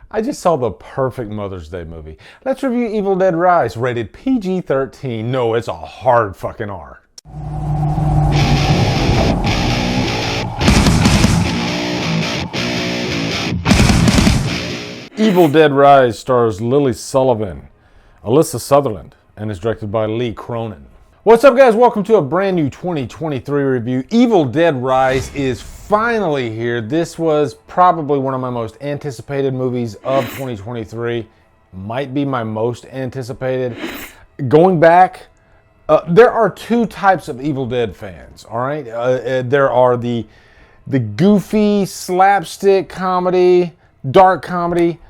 I just saw the perfect Mother's Day movie. Let's review Evil Dead Rise, rated PG-13. No, it's a hard fucking R. Evil Dead Rise stars Lily Sullivan, Alyssa Sutherland, and is directed by Lee Cronin. What's up, guys? Welcome to a brand new 2023 review. Evil Dead Rise is finally here. This was probably one of my most anticipated movies of 2023. Might be my most anticipated. Going back, there are two types of Evil Dead fans, all right? There are the goofy, slapstick comedy, dark comedy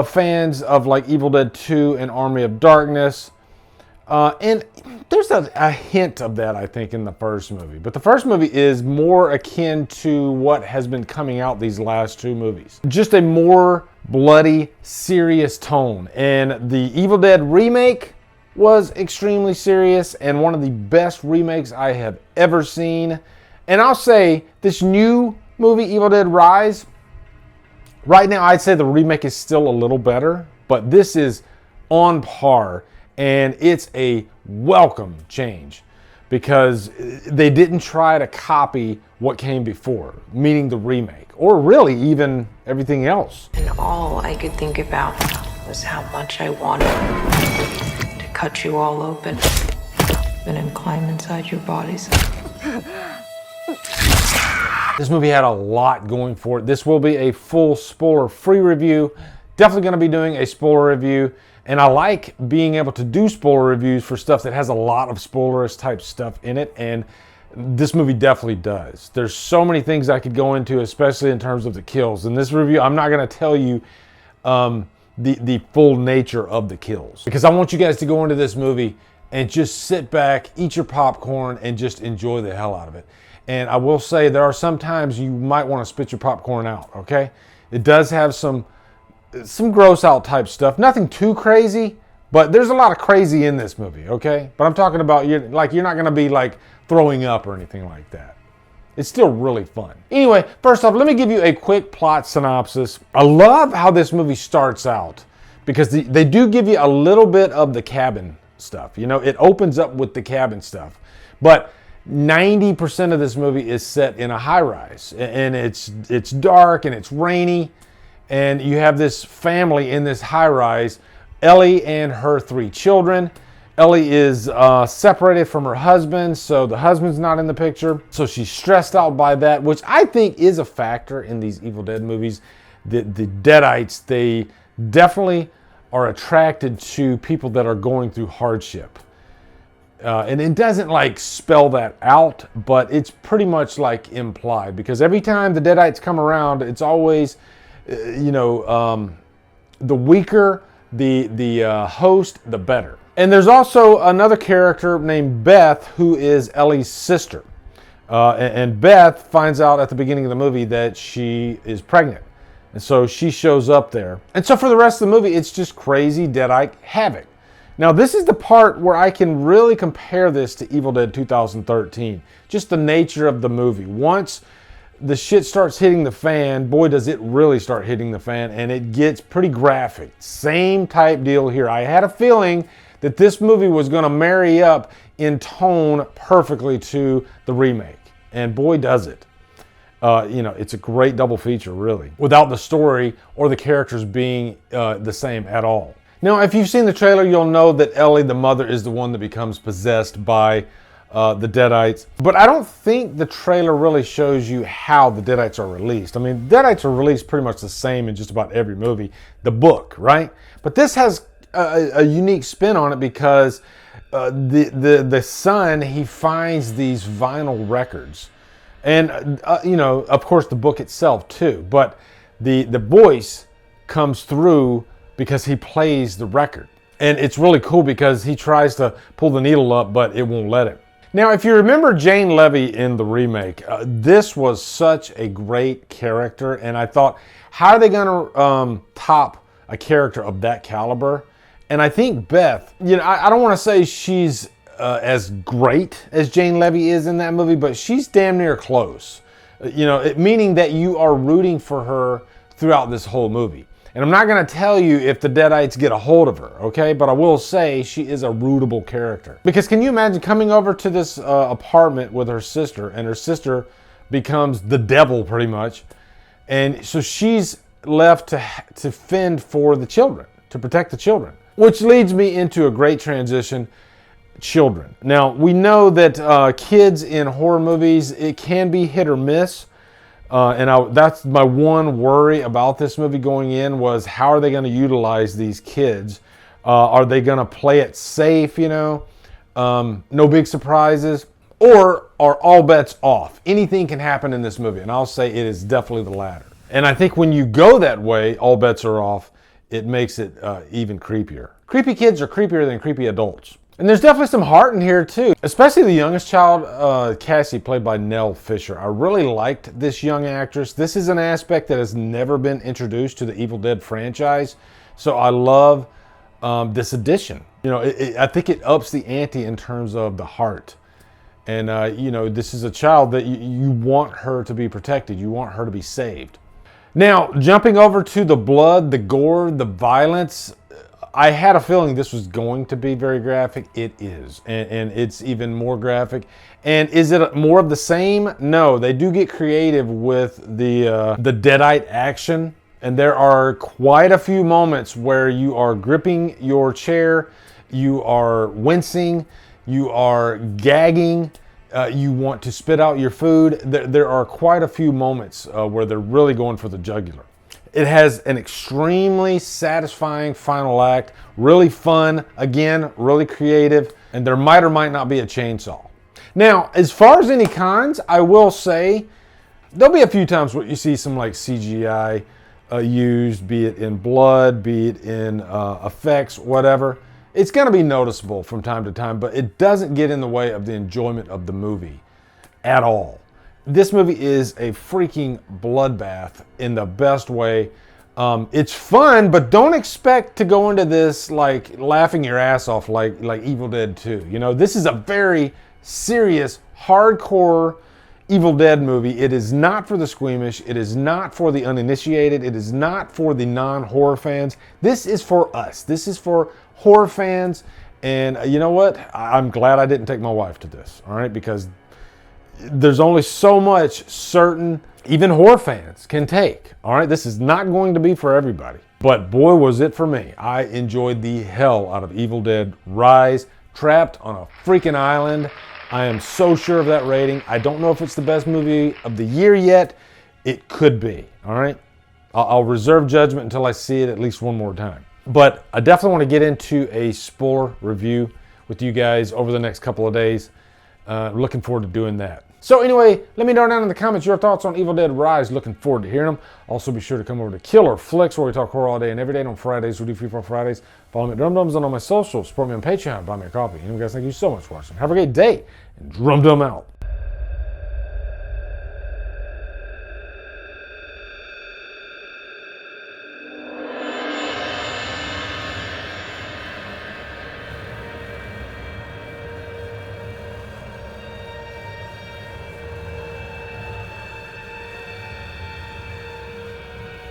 fans of like Evil Dead 2 and Army of Darkness. And there's a hint of that, I think, in the first movie. But the first movie is more akin to what has been coming out these last two movies. Just a more bloody, serious tone. And the Evil Dead remake was extremely serious and one of the best remakes I have ever seen. And I'll say, this new movie, Evil Dead Rise, right now I'd say the remake is still a little better, but this is on par. And it's a welcome change because they didn't try to copy what came before, meaning the remake, or really even everything else. And all I could think about was how much I wanted to cut you all open and then climb inside your bodies. This movie had a lot going for it. This will be a full spoiler-free review. Definitely going to be doing a spoiler review. And I like being able to do spoiler reviews for stuff that has a lot of spoilerish type stuff in it. And this movie definitely does. There's so many things I could go into, especially in terms of the kills. In this review, I'm not going to tell you the full nature of the kills, because I want you guys to go into this movie and just sit back, eat your popcorn, and just enjoy the hell out of it. And I will say there are some times you might want to spit your popcorn out, okay? It does have some gross out type stuff. Nothing too crazy, but there's a lot of crazy in this movie, okay? But I'm talking about, you're not going to be like throwing up or anything like that. It's still really fun. Anyway, first off, let me give you a quick plot synopsis. I love how this movie starts out because they do give you a little bit of the cabin stuff. You know, it opens up with the cabin stuff. But 90% of this movie is set in a high-rise, and it's dark and it's rainy. And you have this family in this high-rise, Ellie and her 3 children. Ellie is separated from her husband, so the husband's not in the picture. So she's stressed out by that, which I think is a factor in these Evil Dead movies. The Deadites, they definitely are attracted to people that are going through hardship. And it doesn't like spell that out, but it's pretty much like implied, because every time the Deadites come around, it's always, the weaker the host, the better. And there's also another character named Beth, who is Ellie's sister. And Beth finds out at the beginning of the movie that she is pregnant. And so she shows up there. And so for the rest of the movie, it's just crazy Deadite havoc. Now, this is the part where I can really compare this to Evil Dead 2013. Just the nature of the movie. Once the shit starts hitting the fan, boy, does it really start hitting the fan, and it gets pretty graphic. Same type deal here. I had a feeling that this movie was going to marry up in tone perfectly to the remake, and boy, does it. It's a great double feature, really, without the story or the characters being the same at all. Now, if you've seen the trailer, you'll know that Ellie, the mother, is the one that becomes possessed by the Deadites. But I don't think the trailer really shows you how the Deadites are released. I mean, Deadites are released pretty much the same in just about every movie, the book, right? But this has a unique spin on it because the son, he finds these vinyl records. And, of course, the book itself, too. But the voice comes through because he plays the record. And it's really cool because he tries to pull the needle up, but it won't let him. Now, if you remember Jane Levy in the remake, this was such a great character. And I thought, how are they going to top a character of that caliber? And I think Beth, I don't want to say she's as great as Jane Levy is in that movie, but she's damn near close. Meaning that you are rooting for her throughout this whole movie. And I'm not going to tell you if the Deadites get a hold of her, okay? But I will say she is a rootable character. Because can you imagine coming over to this apartment with her sister, and her sister becomes the devil pretty much. And so she's left to fend for the children, to protect the children. Which leads me into a great transition. Children. Now, we know that kids in horror movies, it can be hit or miss. That's my one worry about this movie going in, was how are they going to utilize these kids? Are they going to play it safe, you know? No big surprises? Or are all bets off? Anything can happen in this movie, and I'll say it is definitely the latter. And I think when you go that way, all bets are off, it makes it even creepier. Creepy kids are creepier than creepy adults. And there's definitely some heart in here too, especially the youngest child, Cassie, played by Nell Fisher. I really liked this young actress. This is an aspect that has never been introduced to the Evil Dead franchise, so I love this addition. You know, I think it ups the ante in terms of the heart. And, you know, this is a child that you want her to be protected. You want her to be saved. Now, jumping over to the blood, the gore, the violence, I had a feeling this was going to be very graphic. It is, and it's even more graphic. And is it more of the same? No, they do get creative with the Deadite action, and there are quite a few moments where you are gripping your chair, you are wincing, you are gagging, you want to spit out your food. There are quite a few moments where they're really going for the jugular. It has an extremely satisfying final act, really fun, again, really creative, and there might or might not be a chainsaw. Now, as far as any cons, I will say there'll be a few times where you see some like CGI used, be it in blood, be it in effects, whatever. It's going to be noticeable from time to time, but it doesn't get in the way of the enjoyment of the movie at all. This movie is a freaking bloodbath in the best way. It's fun, but don't expect to go into this like laughing your ass off like Evil Dead 2. You know, this is a very serious, hardcore Evil Dead movie. It is not for the squeamish. It is not for the uninitiated. It is not for the non-horror fans. This is for us. This is for horror fans. And you know what? I'm glad I didn't take my wife to this, all right? Because there's only so much certain, even horror fans can take. All right, this is not going to be for everybody. But boy, was it for me. I enjoyed the hell out of Evil Dead Rise, trapped on a freaking island. I am so sure of that rating. I don't know if it's the best movie of the year yet. It could be, all right? I'll reserve judgment until I see it at least one more time. But I definitely want to get into a spoiler review with you guys over the next couple of days. Looking forward to doing that. So anyway, let me know down in the comments your thoughts on Evil Dead Rise. Looking forward to hearing them. Also be sure to come over to Killer Flicks, where we talk horror all day and every day. And on Fridays, we do Free for Fridays. Follow me at Drumdums on all my socials. Support me on Patreon. Buy me a coffee. Anyway, guys, thank you so much for watching. Have a great day. And Drumdum out.